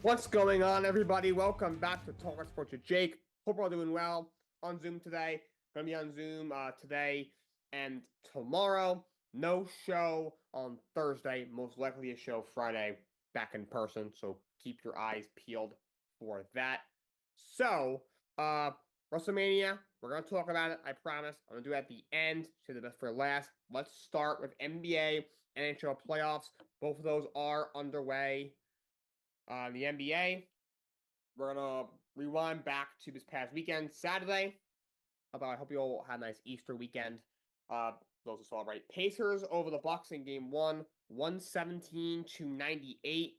What's going on, everybody? Welcome back to Talkin Sports with Jake. Hope we're all doing well on Zoom today. Going to be on Zoom today and tomorrow. No show on Thursday. Most likely a show Friday back in person. So keep your eyes peeled for that. So, WrestleMania, we're going to talk about it. I promise. I'm going to do it at the end. Save the best for last. Let's start with NBA, NHL playoffs. Both of those are underway. The NBA, we're going to rewind back to this past weekend, Saturday. Although I hope you all had a nice Easter weekend. Those who celebrate. Pacers over the Bucks in game one, 117-98. They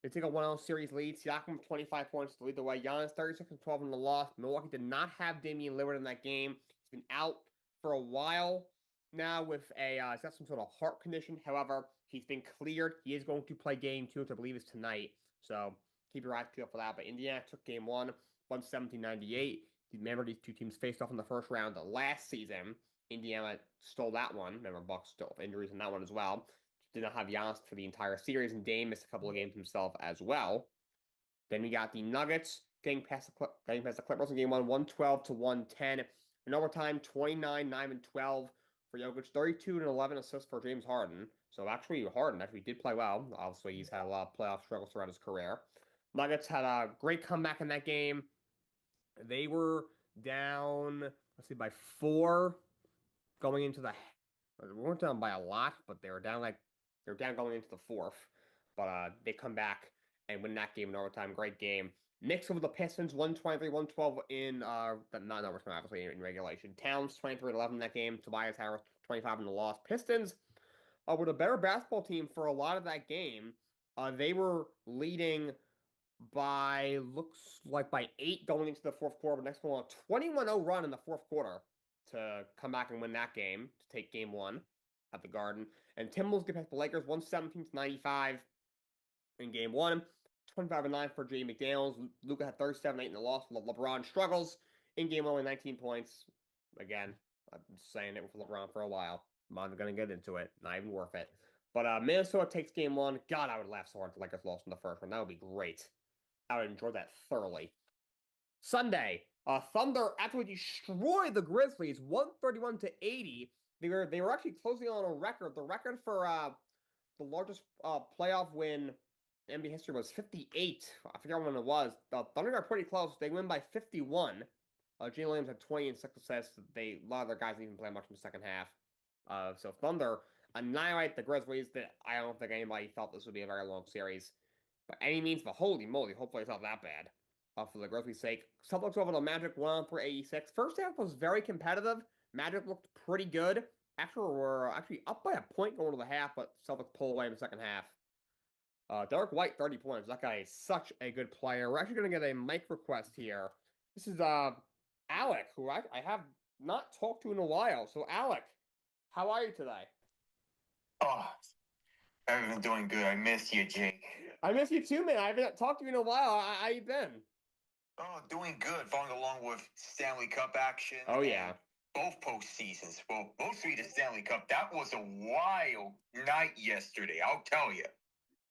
take a 1-0 series lead. Siakam 25 points to lead the way. Giannis 36-12 in the loss. Milwaukee did not have Damian Lillard in that game. He's been out for a while now with he's got some sort of heart condition. However, he's been cleared. He is going to play game two, which I believe is tonight. So keep your eyes peeled for that. But Indiana took game one, 117-98. Remember, these two teams faced off in the first round last season. Indiana stole that one. Remember, Bucks still have injuries in that one as well. Did not have Giannis for the entire series, and Dame missed a couple of games himself as well. Then we got the Nuggets getting past the Clippers in game one, 112-110. In overtime, 29-9-12 for Jokic, 32-11 assists for James Harden. So actually, Harden did play well. Obviously, he's had a lot of playoff struggles throughout his career. Nuggets had a great comeback in that game. They were down, let's see, by 4 going into the. We weren't down by a lot, but they were down going into the fourth. But they come back and win that game in overtime. Great game. Knicks over the Pistons, 123-112 in not overtime, obviously in regulation. Towns 23-11 in that game. Tobias Harris 25 in the loss. Pistons were the better basketball team for a lot of that game. They were leading by 8 going into the fourth quarter, but next one a 21-0 run in the fourth quarter to come back and win that game, to take game one at the Garden. And Timberwolves get past the Lakers 117-95 in game one. 25-9 for Jay McDaniels. Luka had 37-8 in the loss. LeBron struggles in game one with 19 points. Again, I've been saying it with LeBron for a while. I'm not going to get into it. Not even worth it. But Minnesota takes game one. God, I would laugh so hard if the Lakers lost in the first one. That would be great. I would enjoy that thoroughly. Sunday, Thunder absolutely destroyed the Grizzlies, 131-80. They were actually closing on a record. The record for the largest playoff win in NBA history was 58. I forget when it was. The Thunder got pretty close. They win by 51. Jalen Williams had 20 and 6 assists. A lot of their guys didn't even play much in the second half. So Thunder annihilate the Grizzlies. I don't think anybody thought this would be a very long series by any means, but holy moly, hopefully it's not that bad. For the Grizzlies' sake. Celtics over the Magic 1-86. First half was very competitive. Magic looked pretty good. Actually, we're up by a point going to the half, but Celtics pull away in the second half. Derek White, 30 points. That guy is such a good player. We're actually going to get a mic request here. This is Alec, who I have not talked to in a while. So, Alec, how are you today? Oh, I've been doing good. I miss you, Jake. I miss you too, man. I haven't talked to you in a while. How you been? Oh, doing good. Following along with Stanley Cup action. Oh, yeah. Both postseasons. Well, mostly the Stanley Cup. That was a wild night yesterday, I'll tell you.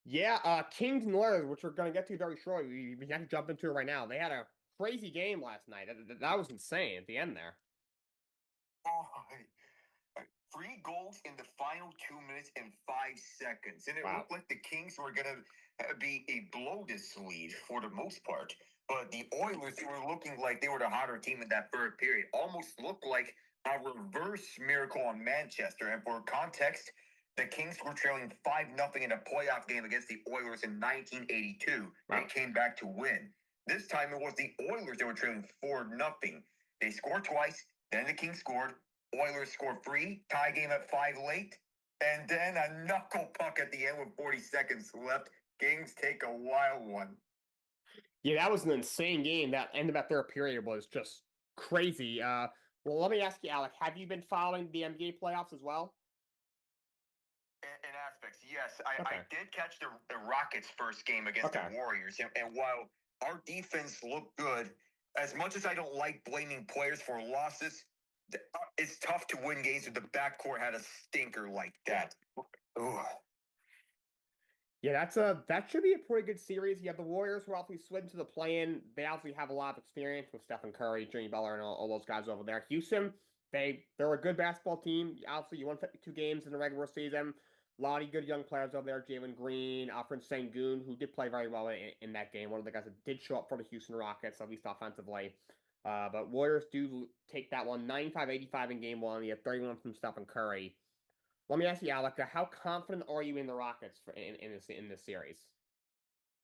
Yeah, Kings and Oilers, which we're going to get to very shortly. We have to jump into it right now. They had a crazy game last night. That was insane at the end there. Oh, 3 goals in the final 2 minutes and 5 seconds. And it looked like the Kings were going to be a blow this lead for the most part. But the Oilers were looking like they were the hotter team in that third period. Almost looked like a reverse miracle on Manchester. And for context, the Kings were trailing 5-0 in a playoff game against the Oilers in 1982. Wow. They came back to win. This time it was the Oilers that were trailing 4-0. They scored twice, then the Kings scored. Oilers scored 3, tie game at 5 late, and then a knuckle puck at the end with 40 seconds left. Kings take a wild one. Yeah, that was an insane game. That end of that third period was just crazy. Well, let me ask you, Alec, have you been following the NBA playoffs as well? In aspects, yes. I did catch the Rockets' first game against the Warriors, and while our defense looked good, as much as I don't like blaming players for losses, it's tough to win games if the backcourt had a stinker like that. Ugh. Yeah, that should be a pretty good series. You have the Warriors who obviously slid into the play-in. They obviously have a lot of experience with Stephen Curry, Jimmy Butler, and all those guys over there. Houston, they're a good basketball team. Obviously, you won 52 games in the regular season. A lot of good young players over there. Jalen Green, Alfred Sengun, who did play very well in that game. One of the guys that did show up for the Houston Rockets, at least offensively. But Warriors do take that one, 95-85 in game one. You have 31 from Stephen Curry. Let me ask you, Alec, how confident are you in the Rockets in this series?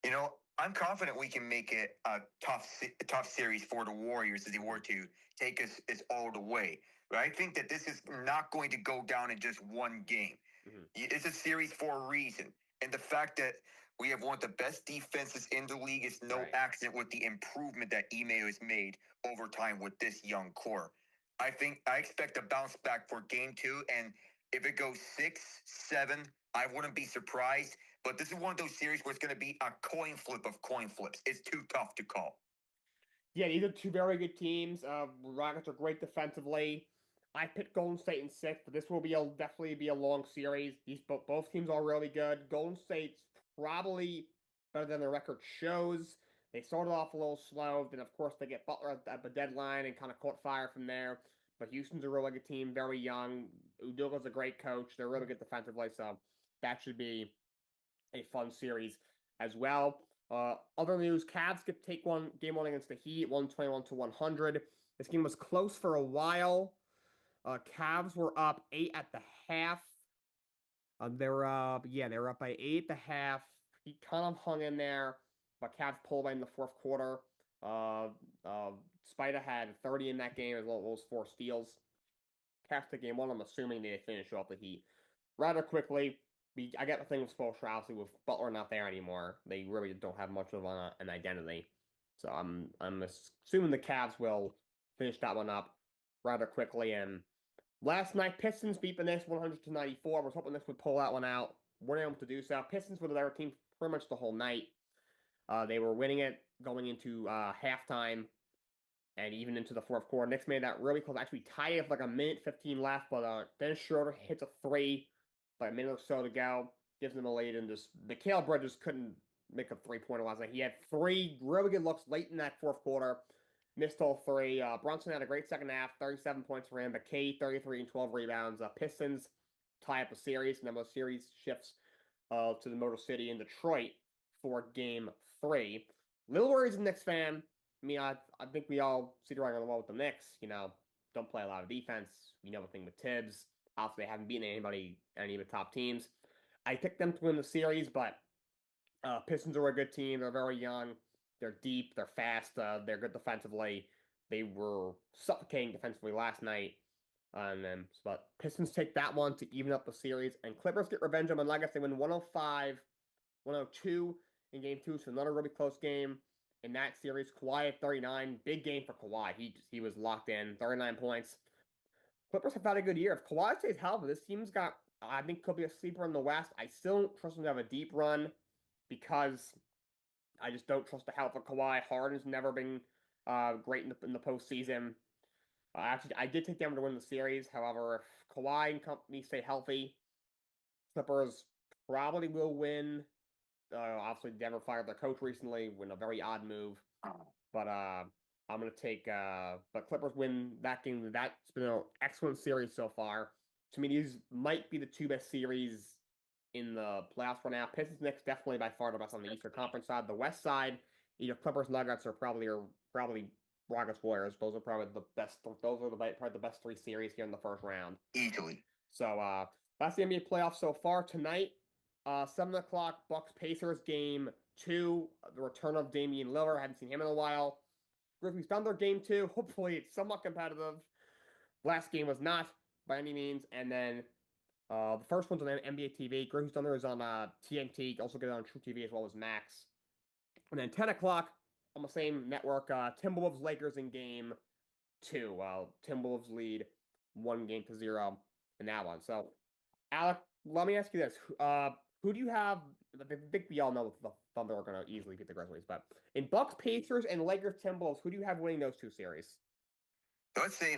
You know, I'm confident we can make it a tough series for the Warriors if they were to take us all the way. But I think that this is not going to go down in just one game. Mm-hmm. It's a series for a reason. And the fact that we have one of the best defenses in the league is no accident with the improvement that Ime has made over time with this young core. I expect a bounce back for game 2, and if it goes 6-7, I wouldn't be surprised. But this is one of those series where it's going to be a coin flip of coin flips. It's too tough to call. Yeah, these are two very good teams. Rockets are great defensively. I picked Golden State in 6, but this will definitely be a long series. Both teams are really good. Golden State's probably better than the record shows. They started off a little slow, then of course they get Butler at the deadline and kind of caught fire from there. But Houston's a really good team, very young. Udoka's a great coach. They're really good defensively, so that should be a fun series as well. Other news, Cavs get take game one against the Heat, 121-100. This game was close for a while. Cavs were up 8 at the half. They were up by 8 at the half. He kind of hung in there, but Cavs pulled away in the fourth quarter. Spider had 30 in that game as well as 4 steals. Cavs took game one. I'm assuming they finish off the Heat rather quickly. I get the thing with Spoelstra, obviously, with Butler not there anymore. They really don't have much of an identity. So I'm assuming the Cavs will finish that one up rather quickly. And last night, Pistons beat the Knicks 100-94. I was hoping this would pull that one out. Weren't able to do so. Pistons were their team pretty much the whole night. They were winning it going into halftime and even into the fourth quarter. Knicks made that really close. Actually tied it with like a minute 15 left, but Dennis Schroeder hits a 3. Like a minute or so to go, gives them a lead, and just Mikal Bridges couldn't make a 3-pointer last night. He had 3 really good looks late in that fourth quarter, missed all 3. Brunson had a great second half, 37 points for him, but K 33 and 12 rebounds. Pistons tie up a series, and then the series shifts to the Motor City in Detroit for Game 3. Little worries as a Knicks fan. I mean, I think we all see the writing on the wall with the Knicks. You know, don't play a lot of defense. You know the thing with Tibbs. Obviously, they haven't beaten any of the top teams. I picked them to win the series, but Pistons are a good team. They're very young. They're deep. They're fast. They're good defensively. They were suffocating defensively last night. But Pistons take that one to even up the series. And Clippers get revenge on the Nuggets. They win 105-102 in game 2. So another really close game in that series. Kawhi at 39. Big game for Kawhi. He was locked in. 39 points. Clippers have had a good year. If Kawhi stays healthy, this team's got, I think, could be a sleeper in the West. I still don't trust them to have a deep run because I just don't trust the health of Kawhi. Harden's never been great in the postseason. Actually, I did take them to win the series. However, if Kawhi and company stay healthy, Clippers probably will win. Obviously, Denver fired their coach recently in a very odd move. But I'm going to take, but Clippers win that game. That's been an excellent series so far. To me, these might be the 2 best series in the playoffs for now. Pistons Knicks definitely by far the best on the Eastern Conference side. The West side, either Clippers Nuggets or probably Rockets Warriors. Those are probably the best. Those are probably the best 3 series here in the first round. Easily. So that's the NBA playoffs so far tonight. 7 o'clock Bucks Pacers game 2. The return of Damian Lillard. Haven't seen him in a while. Grizzlies found their game 2. Hopefully, it's somewhat competitive. Last game was not by any means. And then the first one's on NBA TV. Grizzlies Thunder is on TNT. Also get it on True TV as well as Max. And then 10 o'clock on the same network, Timberwolves Lakers in game 2. Timberwolves lead 1-0 in that one. So, Alec, let me ask you this. Who do you have? I think we all know the Thunder are going to easily beat the Grizzlies, but in Bucks Pacers and Lakers Timberwolves, who do you have winning those 2 series? Let's say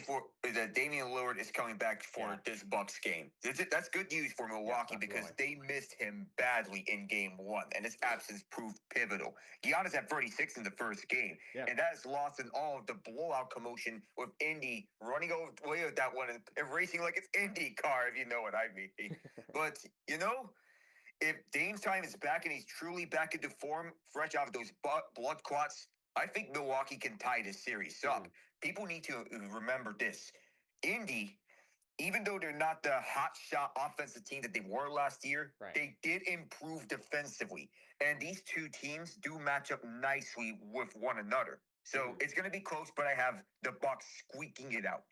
that Damian Lillard is coming back for this Bucks game. That's good news for Milwaukee because they missed him badly in game 1, and his absence proved pivotal. Giannis had 36 in the first game, and that is lost in all of the blowout commotion with Indy running away with that one and racing like it's IndyCar, if you know what I mean. But, if Dame's time is back and he's truly back into form, fresh out of those blood clots, I think Milwaukee can tie this series up. People need to remember this. Indy, even though they're not the hot shot offensive team that they were last year, they did improve defensively. And these two teams do match up nicely with one another. So it's going to be close, but I have the Bucks squeaking it out.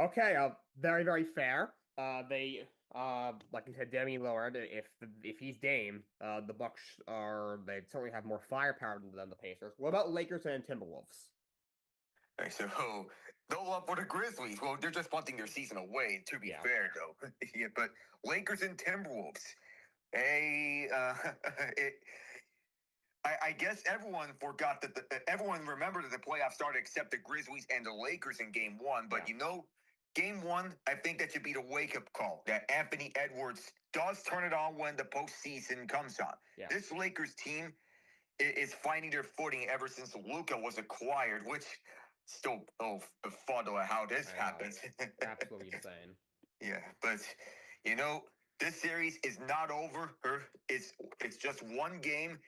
Okay, very, very fair. They like you said, Damian Lillard. If he's Dame, the Bucks they certainly have more firepower than the Pacers. What about Lakers and Timberwolves? So they'll up for the Grizzlies. Well, they're just punting their season away, to be fair, though. But Lakers and Timberwolves. I guess everyone forgot that everyone remembered that the playoffs started except the Grizzlies and the Lakers in game 1. But game 1, I think that should be the wake-up call that Anthony Edwards does turn it on when the postseason comes on. This Lakers team is finding their footing ever since Luka was acquired, which still befuddle at how this happens. Absolutely insane. But this series is not over. It's just one game,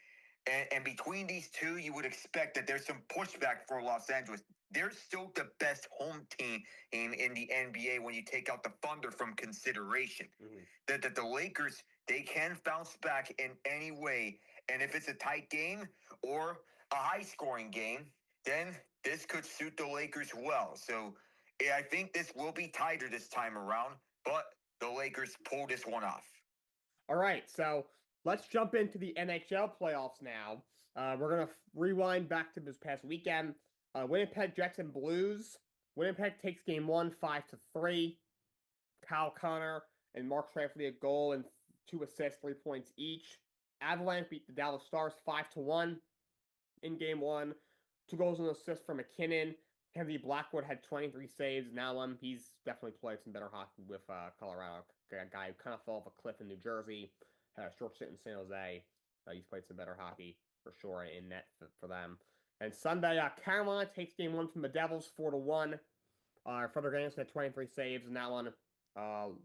and between these two, you would expect that there's some pushback for Los Angeles. They're still the best home team in the NBA when you take out the Thunder from consideration. That the Lakers, they can bounce back in any way. And if it's a tight game or a high-scoring game, then this could suit the Lakers well. So I think this will be tighter this time around, but the Lakers pull this one off. All right, so let's jump into the NHL playoffs now. We're going to rewind back to this past weekend. Winnipeg Jets and Blues. Winnipeg takes game 1, 5-3. Kyle Connor and Mark Tremblay a goal and 2 assists, 3 points each. Avalanche beat the Dallas Stars 5-1 in game 1. 2 goals and an assist from McKinnon. Henry Blackwood had 23 saves. Now he's definitely played some better hockey with Colorado. A guy who kind of fell off a cliff in New Jersey. Had a short stint in San Jose. He's played some better hockey for sure in net for them. And Sunday, Carolina takes game 1 from the Devils 4-1. Frederick Anderson had 23 saves in that one.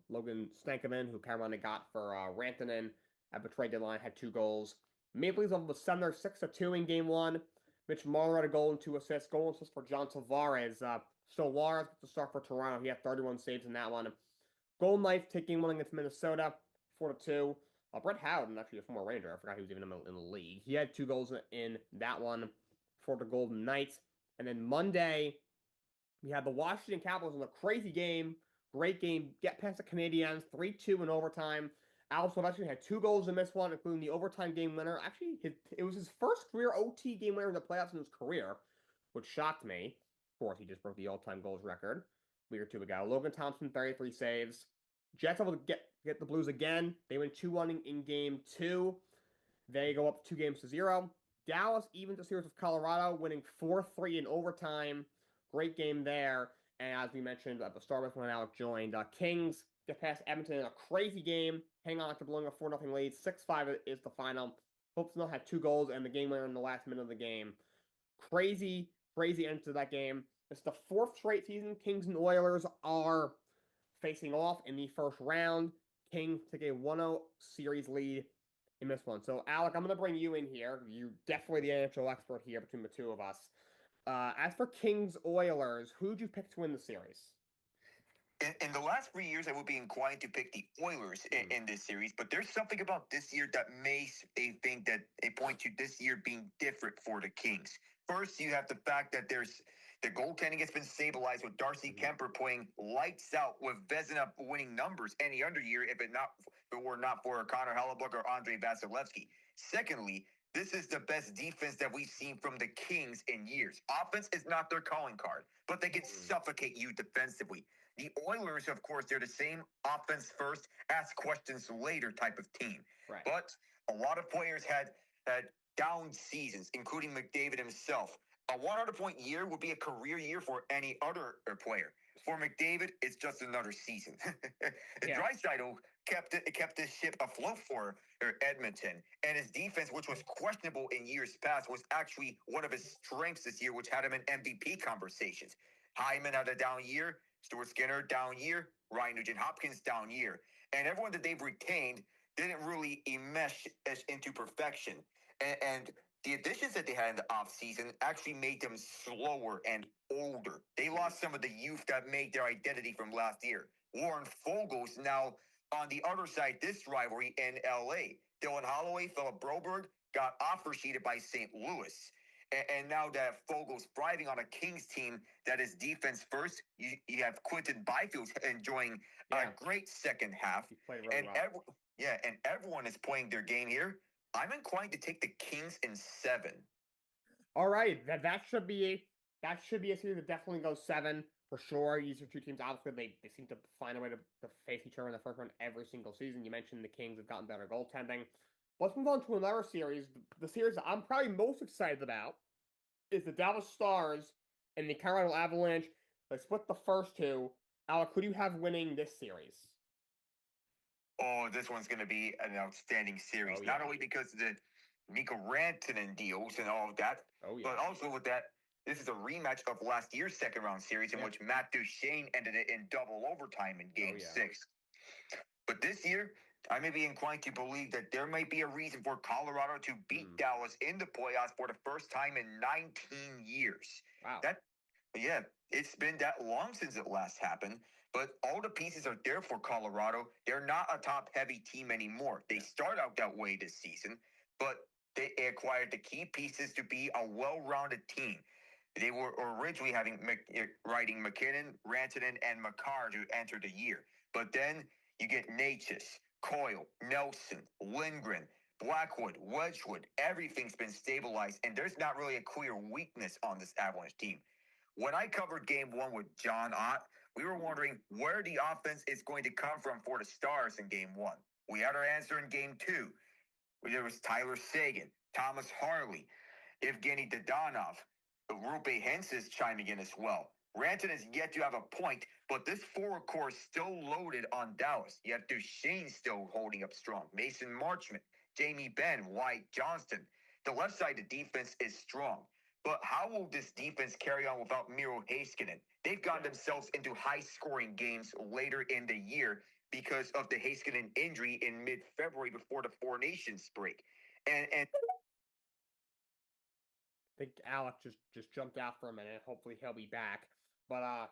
Logan Stankoven, who Carolina got for Rantanen at the trade deadline, had 2 goals. Maple Leafs over the Thunder 6-2 in game 1. Mitch Marner had a goal and 2 assists. Goal assist for John Tavares. Tavares gets the start for Toronto. He had 31 saves in that one. Golden Knights take game 1 against Minnesota 4-2. Brett Howden, actually a former Ranger. I forgot he was even in the league. He had 2 goals in that one for the Golden Knights. And then Monday, we had the Washington Capitals in a crazy game. Great game. Get past the Canadiens. 3-2 in overtime. Alex Ovechkin had 2 goals in this one, including the overtime game winner. Actually, it was his first career OT game winner in the playoffs in his career, which shocked me. Of course, he just broke the all-time goals record a week or 2 ago. Logan Thompson, 33 saves. Jets able to get the Blues again. They win 2-1 in game 2. They go up 2-0. Dallas evens the series with Colorado, winning 4-3 in overtime. Great game there. And as we mentioned at the start when Alec joined, Kings get past Edmonton in a crazy game. Hang on after blowing a 4-0 lead. 6-5 is the final. Hope Snow had 2 goals and the game winner in the last minute of the game. Crazy end to that game. It's the 4th straight season Kings and Oilers are facing off in the first round. Kings take a 1-0 series lead in this one. So, Alec, I'm going to bring you in here. You're definitely the NHL expert here between the two of us. As for Kings Oilers, who'd you pick to win the series? In the last 3 years, I would be inclined to pick the Oilers in this series, but there's something about this year that makes a think that they point to this year being different for the Kings. First, you have the fact that there's the goaltending has been stabilized with Darcy Kemper playing lights out with Vezina winning numbers any other year if it were not for Connor Hellebuck or Andrei Vasilevsky. Secondly, this is the best defense that we've seen from the Kings in years. Offense is not their calling card, but they can suffocate you defensively. The Oilers, of course, they're the same offense first, ask questions later type of team. Right. But a lot of players had down seasons, including McDavid himself. A 100-point year would be a career year for any other player. For McDavid, it's just another season. Yeah. Draisaitl kept this ship afloat for Edmonton, and his defense, which was questionable in years past, was actually one of his strengths this year, which had him in MVP conversations. Hyman had a down year, Stuart Skinner down year, Ryan Nugent-Hopkins down year, and everyone that they've retained didn't really mesh into perfection. And the additions that they had in the offseason actually made them slower and older. They lost some of the youth that made their identity from last year. Warren Fogel's now on the other side this rivalry in LA. Dylan Holloway, Philip Broberg got offer sheeted by St. Louis. And now that Fogel's thriving on a Kings team that is defense first, you have Quinton Byfield enjoying a great second half. He played really well. And everyone is playing their game here. I'm inclined to take the Kings in 7. All right, that should be a series that definitely goes 7 for sure. These are two teams. Obviously, they seem to find a way to face each other in the first round every single season. You mentioned the Kings have gotten better goaltending. Let's move on to another series. The series that I'm probably most excited about is the Dallas Stars and the Colorado Avalanche. They split the first two. Alec, who do you have winning this series? Oh, this one's going to be an outstanding series. Not only because of the Mikko Rantanen deals and all of that, but also with that, this is a rematch of last year's second-round series in which Matt Duchene ended it in double overtime in Game 6. But this year, I may be inclined to believe that there might be a reason for Colorado to beat Dallas in the playoffs for the first time in 19 years. Wow. It's been that long since it last happened. But all the pieces are there for Colorado. They're not a top-heavy team anymore. They start out that way this season, but they acquired the key pieces to be a well-rounded team. They were originally writing McKinnon, Rantanen, and Makar to enter the year. But then you get Natchez, Coyle, Nelson, Lindgren, Blackwood, Wedgwood. Everything's been stabilized, and there's not really a clear weakness on this Avalanche team. When I covered Game 1 with John Ott, we were wondering where the offense is going to come from for the Stars in Game 1. We had our answer in Game 2. There was Tyler Seguin, Thomas Harley, Evgeny Dadonov, Rupe Hentz is chiming in as well. Rantanen is yet to have a point, but this forward core is still loaded on Dallas. You have Duchene still holding up strong. Mason Marchment, Jamie Benn, Wyatt Johnston. The left side of the defense is strong. But how will this defense carry on without Miro Heiskanen? They've gotten themselves into high-scoring games later in the year because of the Heiskanen injury in mid-February before the Four Nations break. And I think Alec just jumped out for a minute. Hopefully he'll be back. But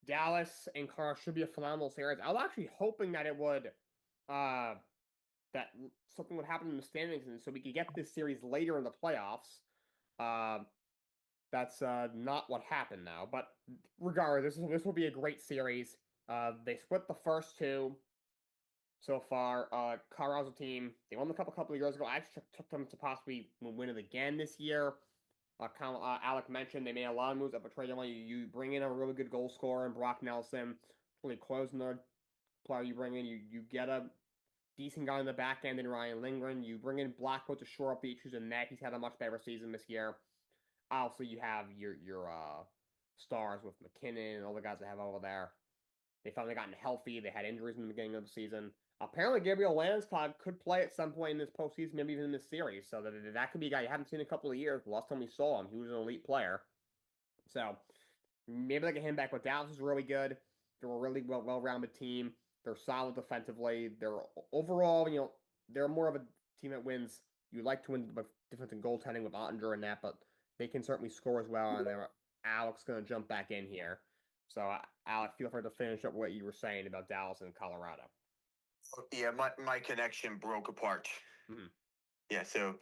Dallas and Colorado should be a phenomenal series. I was actually hoping that it would that something would happen in the standings, and so we could get this series later in the playoffs. That's not what happened now. But regardless, this will be a great series. They split the first two so far. Colorado's team, they won the cup a couple of years ago. I actually took them to possibly win it again this year. Alec mentioned they made a lot of moves up a trade line. You bring in a really good goal scorer in Brock Nelson, really closing the player you bring in. You get a decent guy in the back end in Ryan Lindgren. You bring in Blackwood to shore up the issues in net. He's had a much better season this year. Obviously, you have your stars with McKinnon and all the guys they have over there. They finally gotten healthy. They had injuries in the beginning of the season. Apparently, Gabriel Landeskog could play at some point in this postseason, maybe even in this series. So that could be a guy you haven't seen in a couple of years. The last time we saw him, he was an elite player. So maybe they get him back. But Dallas is really good. They're a really well-rounded team. They're solid defensively. They're overall, they're more of a team that wins. You like to win with defense and goaltending with Ottinger and that, but they can certainly score as well. And Alec's going to jump back in here. So, Alec, feel free to finish up what you were saying about Dallas and Colorado. Yeah, my connection broke apart. Mm-hmm. Yeah, so,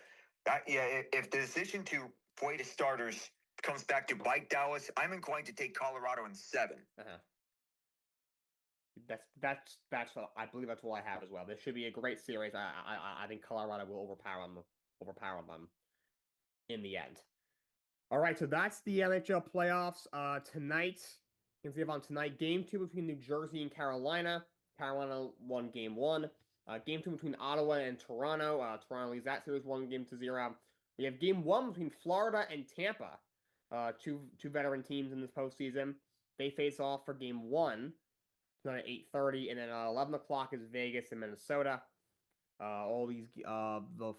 if the decision to play the starters comes back to bite Dallas, I'm inclined to take Colorado in 7. Uh-huh. That's what I believe. That's what I have as well. This should be a great series. I think Colorado will overpower them in the end. All right, so that's the NHL playoffs. Tonight, you can see on tonight, Game 2 between New Jersey and Carolina. Carolina won Game 1. Game 2 between Ottawa and Toronto. Toronto leads that series 1-0. We have Game 1 between Florida and Tampa. two veteran teams in this postseason. They face off for game one tonight at 8:30, and then 11 o'clock is Vegas and Minnesota. All these the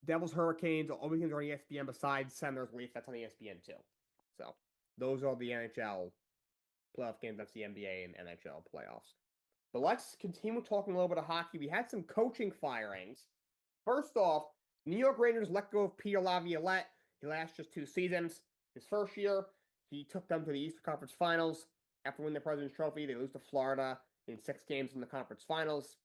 Devils Hurricanes, all these games are on ESPN besides Senators Leafs. That's on ESPN too. So those are the NHL playoff games. That's the NBA and NHL playoffs. But let's continue talking a little bit of hockey. We had some coaching firings. First off, New York Rangers let go of Peter Laviolette. He lasted just 2 seasons. His first year, he took them to the Eastern Conference Finals. After winning the President's Trophy, they lose to Florida in 6 games in the conference finals.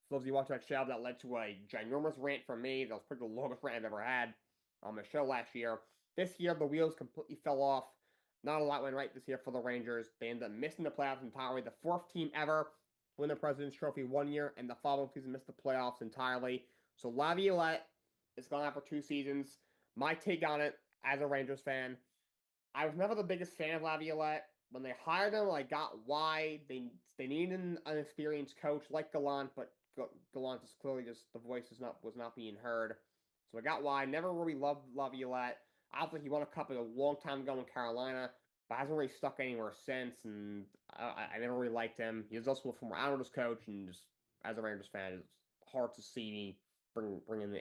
For those of you watching that show, that led to a ginormous rant from me. That was probably the longest rant I've ever had on the show last year. This year, the wheels completely fell off. Not a lot went right this year for the Rangers. They ended up missing the playoffs entirely. The 4th team ever to win the President's Trophy 1 year, and the following season missed the playoffs entirely. So Laviolette is gone out for 2 seasons. My take on it, as a Rangers fan, I was never the biggest fan of Laviolette. When they hired him, I got why they needed an experienced coach like Gallant, but Gallant is clearly just the voice was not being heard. So I got why. I never really loved Laviolette. I don't think he won a cup a long time ago in Carolina, but hasn't really stuck anywhere since. And I never really liked him. He was also a former Islanders coach, and just as a Rangers fan, it's hard to see me bring in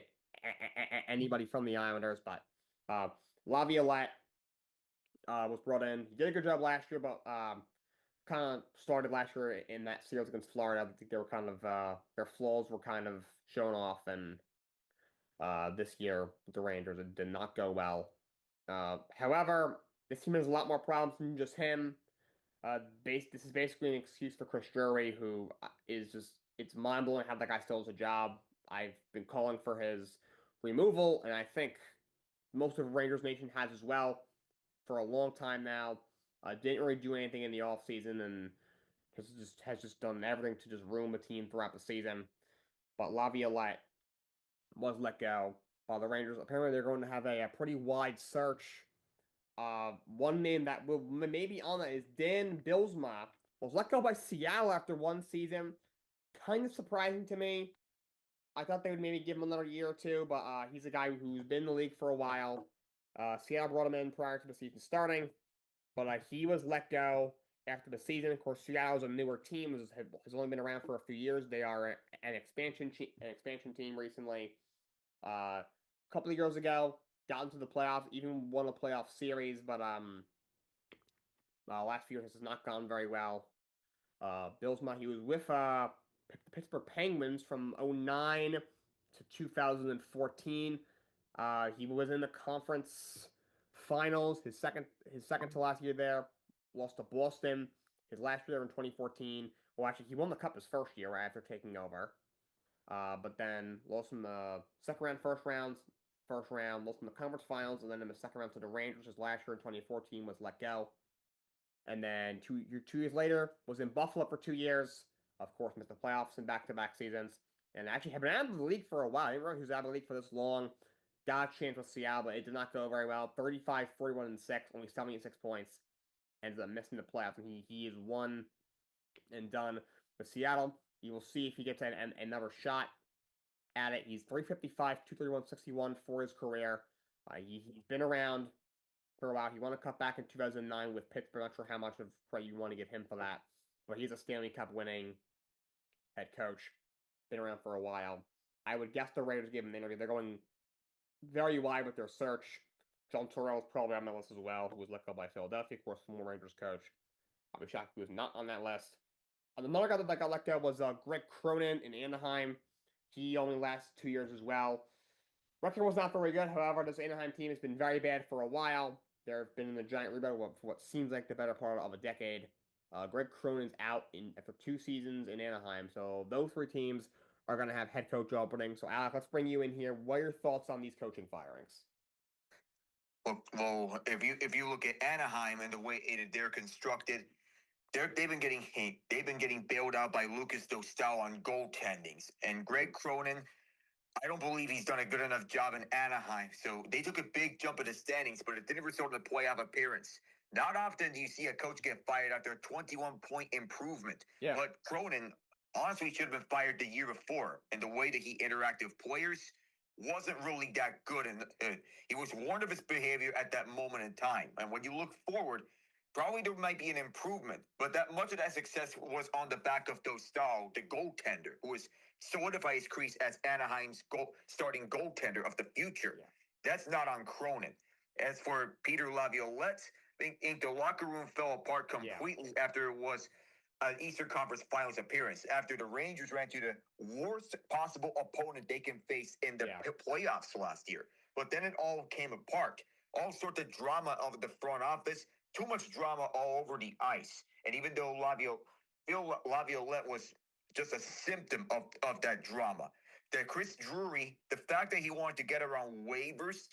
anybody from the Islanders. But Laviolette was brought in. He did a good job last year, but kind of started last year in that series against Florida. I think they were kind of their flaws were kind of shown off, and this year with the Rangers it did not go well. However, this team has a lot more problems than just him. This is basically an excuse for Chris Drury, who is just it's mind blowing how that guy still has a job. I've been calling for his removal, and I think most of Rangers Nation has as well for a long time now. Didn't really do anything in the offseason and has just done everything to just ruin the team throughout the season. But Laviolette was let go by the Rangers. Apparently, they're going to have a pretty wide search. One name that will maybe on that is Dan Bylsma. Was let go by Seattle after 1 season. Kind of surprising to me. I thought they would maybe give him another year or 2, but he's a guy who's been in the league for a while. Seattle brought him in prior to the season starting, but he was let go after the season. Of course, Seattle's a newer team; has only been around for a few years. They are an expansion team recently. A couple of years ago, got into the playoffs, even won a playoff series, but last few years has not gone very well. Bylsma, he was with the Pittsburgh Penguins from 2009 to 2014. He was in the conference finals, his second to last year there. Lost to Boston. His last year in 2014. Well, actually, he won the cup his first year right after taking over. But then lost in the second round, first round, lost in the conference finals, and then in the second round to the Rangers. His last year in 2014 was let go. And then 2 years later was in Buffalo for 2 years. Of course, missed the playoffs in back-to-back seasons. And actually had been out of the league for a while. I didn't realize he was out of the league for this long. Got a chance with Seattle, but it did not go very well. 35, 41, and 6, only 76 points. Ended up missing the playoffs, and he is one and done with Seattle. You will see if he gets another shot at it. He's 355, 231, 61 for his career. He's been around for a while. He won a cup back in 2009 with Pittsburgh. Not sure how much of credit you want to give him for that, but he's a Stanley Cup winning head coach. Been around for a while. I would guess the Raiders give him an interview. They're going very wide with their search. John Torrell is probably on the list as well, who was let go by Philadelphia, of course, former Rangers coach. I'll be shocked if he was not on that list. Another guy that got let go was Greg Cronin in Anaheim. He only lasted 2 years as well. Record was not very good. However, this Anaheim team has been very bad for a while. They've been in a giant rebuild for what seems like the better part of a decade. Greg Cronin's out after 2 seasons in Anaheim. So those 3 teams are going to have head coach openings. So Alec, let's bring you in here. What are your thoughts on these coaching firings? Well, if you look at Anaheim and the way they're constructed, they've been getting hate. They've been getting bailed out by Lucas Dostal on goaltendings. And Greg Cronin, I don't believe he's done a good enough job in Anaheim. So they took a big jump in the standings, but it didn't result in a playoff appearance. Not often do you see a coach get fired after a 21-point improvement. Yeah. But Cronin honestly should have been fired the year before. And the way that he interacted with players, wasn't really that good, and he was warned of his behavior at that moment in time. And when you look forward, probably there might be an improvement, but that much of that success was on the back of Dostal, the goaltender, who has solidified his crease as Anaheim's starting goaltender of the future. Yeah. That's not on Cronin. As for Peter Laviolette, I think the locker room fell apart completely after it was an Eastern Conference Finals appearance, after the Rangers ran to the worst possible opponent they can face in the playoffs last year. But then it all came apart. All sorts of drama of the front office, too much drama all over the ice. And even though Laviolette was just a symptom of that drama, that Chris Drury, the fact that he wanted to get around waivers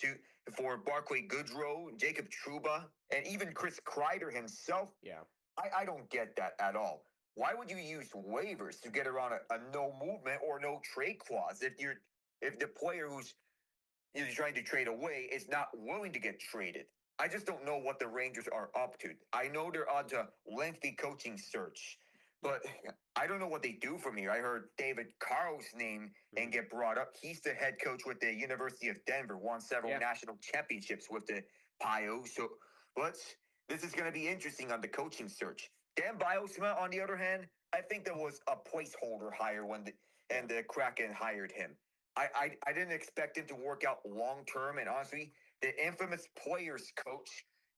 for Barclay Goodrow, Jacob Trouba, and even Chris Kreider himself, I don't get that at all. Why would you use waivers to get around a no movement or no trade clause if the player who's you're trying to trade away is not willing to get traded? I just don't know what the Rangers are up to. I know they're on a lengthy coaching search, but I don't know what they do from here. I heard David Carl's name and get brought up. He's the head coach with the University of Denver, won several national championships with the Pios. So this is going to be interesting on the coaching search. Dan Biosma, on the other hand, I think there was a placeholder hire when the Kraken hired him. I didn't expect him to work out long term, and honestly, the infamous players coach,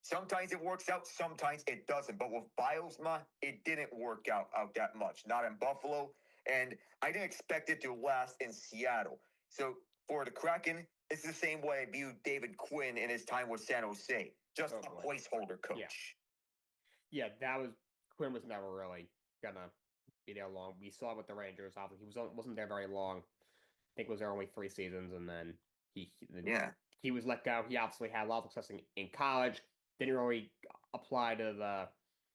sometimes it works out, sometimes it doesn't. But with Biosma, it didn't work out that much. Not in Buffalo, and I didn't expect it to last in Seattle. So for the Kraken, it's the same way I viewed David Quinn in his time with San Jose. Just a placeholder coach. Yeah, Quinn was never really gonna be there long. We saw it with the Rangers. Obviously, he wasn't there very long. I think it was there only 3 seasons, and then he was let go. He obviously had a lot of success in college. Didn't really apply to the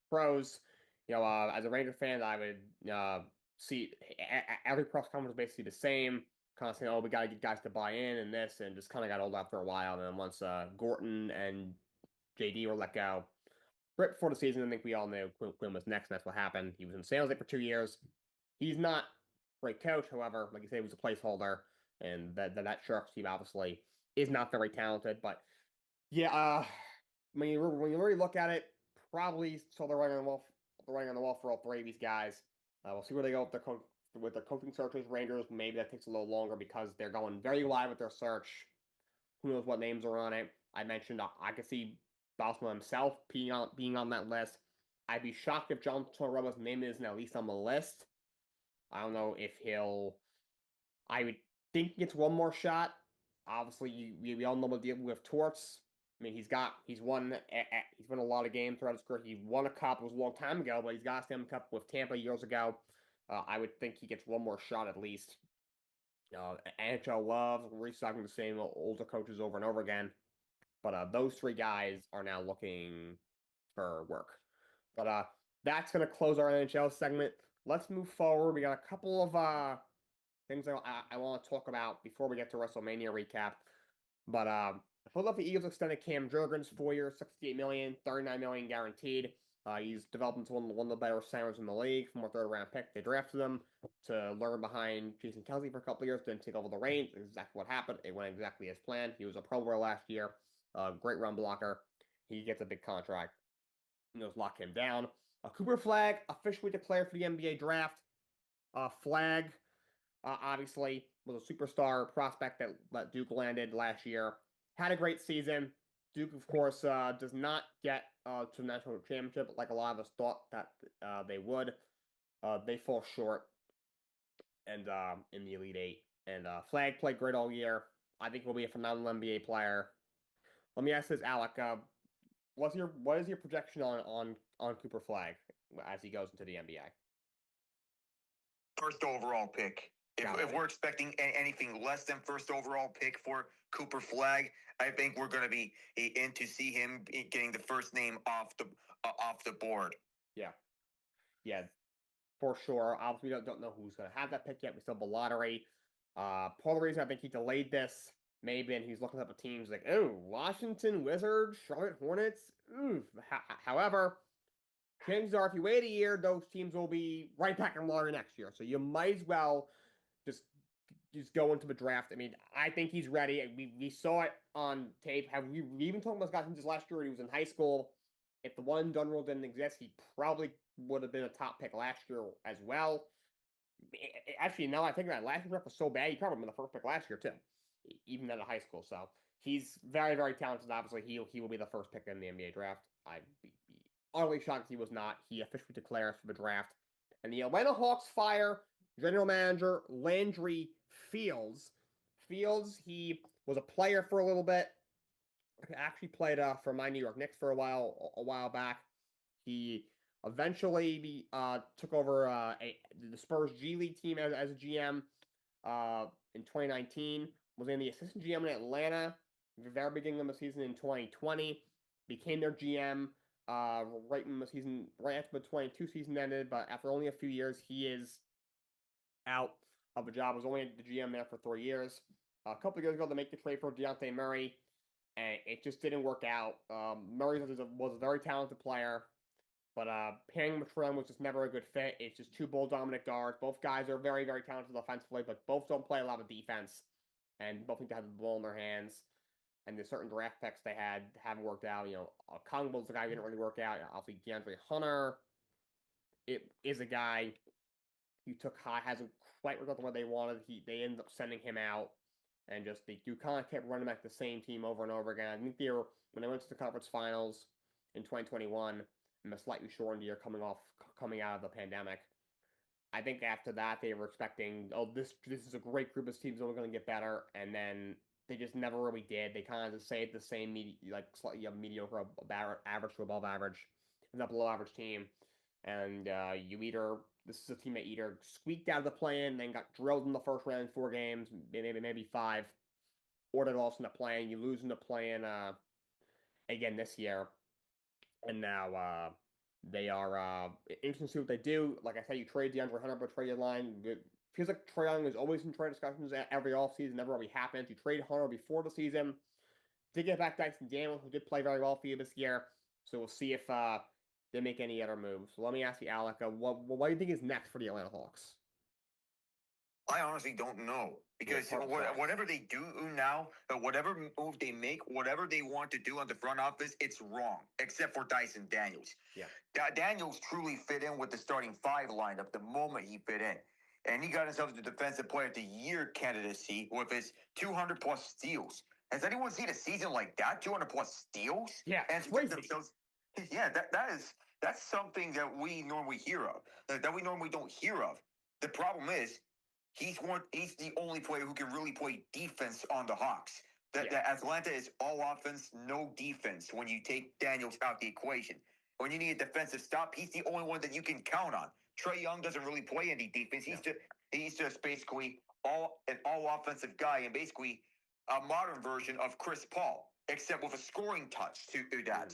pros. As a Ranger fan, I would see every press conference was basically the same. Kind of saying, "Oh, we got to get guys to buy in," and this, and just kind of got old after a while. And then once Gorton and JD were let go, right before the season, I think we all knew Quinn was next, and that's what happened. He was in San Jose for 2 years. He's not a great coach, however, like you say, he was a placeholder, and that Sharks team obviously is not very talented. But when you really look at it, probably saw the writing on the wall for all 3 of these guys. We'll see where they go with their coaching searches. Rangers, maybe that takes a little longer because they're going very live with their search. Who knows what names are on it? I mentioned I could see Bosman himself being on that list. I'd be shocked if John Tortorella's name isn't at least on the list. I don't know if I would think he gets one more shot. Obviously, we all know what the deal with Torts. I mean, he's won a lot of games throughout his career. He won a cup. It was a long time ago, but he's got a Stanley Cup with Tampa years ago. I would think he gets one more shot at least. NHL loves recycling the same older coaches over and over again. But those 3 guys are now looking for work. But that's going to close our NHL segment. Let's move forward. We got a couple of things I want to talk about before we get to WrestleMania recap. But the Philadelphia Eagles extended Cam Jurgens 4 years, $68 million, $39 million guaranteed. He's developed into one of the better centers in the league. From a 3rd-round pick, they drafted him to learn behind Jason Kelsey for a couple of years, then take over the reins. Exactly what happened. It went exactly as planned. He was a Pro Bowl last year. Great run blocker. He gets a big contract. Lock him down. Cooper Flagg officially declared for the NBA draft. Flagg, obviously, was a superstar prospect that Duke landed last year. Had a great season. Duke, of course, does not get to the national championship like a lot of us thought that they would. They fall short and in the Elite Eight. And Flagg played great all year. I think will be a phenomenal NBA player. Let me ask this, Alec. What is your projection on Cooper Flagg as he goes into the NBA? First overall pick. If we're expecting anything less than first overall pick for Cooper Flagg, I think we're going to be in to see him getting the first name off the board. Yeah, for sure. Obviously, we don't know who's going to have that pick yet. We still have a lottery. Part of the reason I think he delayed this, maybe, and he's looking up at teams like, oh, Washington Wizards, Charlotte Hornets. Ooh. However, chances are if you wait a year, those teams will be right back in the lottery next year. So you might as well just just go into the draft. I mean, I think he's ready. We saw it on tape. Have we even talked about Scott since last year? He was in high school. If the one and done rule didn't exist, he probably would have been a top pick last year as well. Actually, now I think that last year was so bad, he probably been the first pick last year too, even out of high school. So he's very, very talented. Obviously, he will be the first pick in the NBA draft. I'd be utterly shocked if he was not. He officially declares for the draft. And the Atlanta Hawks fire general manager Landry Fields. Fields, he was a player for a little bit. Actually played for my New York Knicks for a while back. He eventually took over the Spurs G League team as a GM in 2019. Was in the assistant GM in Atlanta at the very beginning of the season in 2020. Became their GM right when the season, right after the 22 season ended. But after only a few years, he is out of a job. Was only the GM there for 3 years. A couple of years ago, they make the trade for Dejounte Murray, and it just didn't work out. Murray was a very talented player, but pairing with Trem was just never a good fit. It's just two ball dominant guards. Both guys are very, very talented offensively, but both don't play a lot of defense, and both need to have the ball in their hands. And the certain draft picks they haven't worked out. You know, Kongbo's the guy who didn't really work out. Obviously, DeAndre Hunter it is a guy who took high, hasn't quite worked out what they wanted. They ended up sending him out, and just they kind of kept running back the same team over and over again. I think when they went to the conference finals in 2021, and a slightly shortened year coming out of the pandemic. I think after that they were expecting, this is a great group. This team's only going to get better, and then they just never really did. They kind of just stayed the same, slightly mediocre, average to above average, and a below average team. And this is a team that either squeaked out of the play-in, then got drilled in the first round in 4 games, maybe 5, or they lost in the play-in. You lose in the play-in again this year, and now they are interesting to see what they do. Like I said, you trade DeAndre Hunter, but trade deadline. It feels like Trae Young is always in trade discussions every offseason. Never really happens. You trade Hunter before the season. Did get back Dyson Daniels, who did play very well for you this year. So we'll see if they make any other moves. So let me ask you, Alec, what do you think is next for the Atlanta Hawks? I honestly don't know, because whatever they do now, whatever move they make, whatever they want to do on the front office, it's wrong, except for Dyson Daniels. Yeah. Daniels truly fit in with the starting 5 lineup the moment he fit in. And he got himself the Defensive Player of the Year candidacy with his 200-plus steals. Has anyone seen a season like that? 200-plus steals? Yeah, and crazy. Yeah, that's something that we normally hear of, that we normally don't hear of. The problem is, he's the only player who can really play defense on the Hawks. That Atlanta is all offense, no defense when you take Daniels out the equation. When you need a defensive stop, he's the only one that you can count on. Trae Young doesn't really play any defense. He's just basically an all offensive guy, and basically a modern version of Chris Paul, except with a scoring touch to that.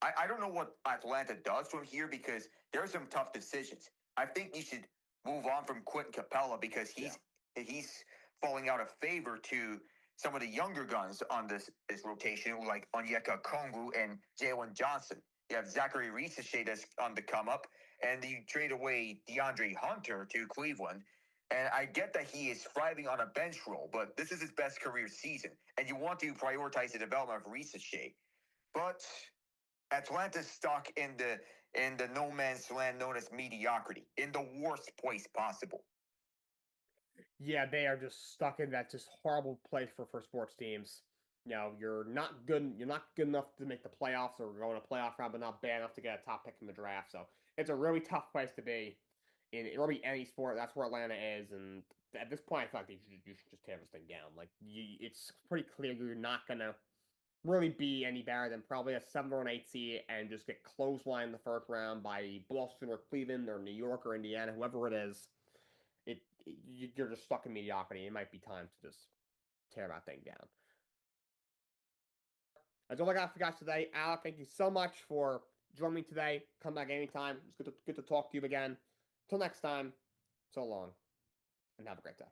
I don't know what Atlanta does from here, because there are some tough decisions. I think you should move on from Quentin Capella, because he's falling out of favor to some of the younger guns on this rotation, like Onyeka Okongwu and Jalen Johnson. You have Zachary Risache that's on the come up, and you trade away DeAndre Hunter to Cleveland. And I get that he is thriving on a bench role, but this is his best career season, and you want to prioritize the development of Risache. But Atlanta's stuck in the no man's land known as mediocrity, in the worst place possible. Yeah, they are just stuck in that just horrible place for sports teams. You know, you're not good enough to make the playoffs or go in a playoff round, but not bad enough to get a top pick in the draft. So it's a really tough place to be in really any sport. That's where Atlanta is, and at this point, I feel like you should just tear this thing down. Like, it's pretty clear you're not gonna really be any better than probably a 7 or an 8 seed and just get clotheslined in the first round by Boston or Cleveland or New York or Indiana, whoever it is. You're just stuck in mediocrity. It might be time to just tear that thing down. That's all I got for you guys today. Alec, thank you so much for joining me today. Come back anytime. It's good to talk to you again. Till next time, so long, and have a great day.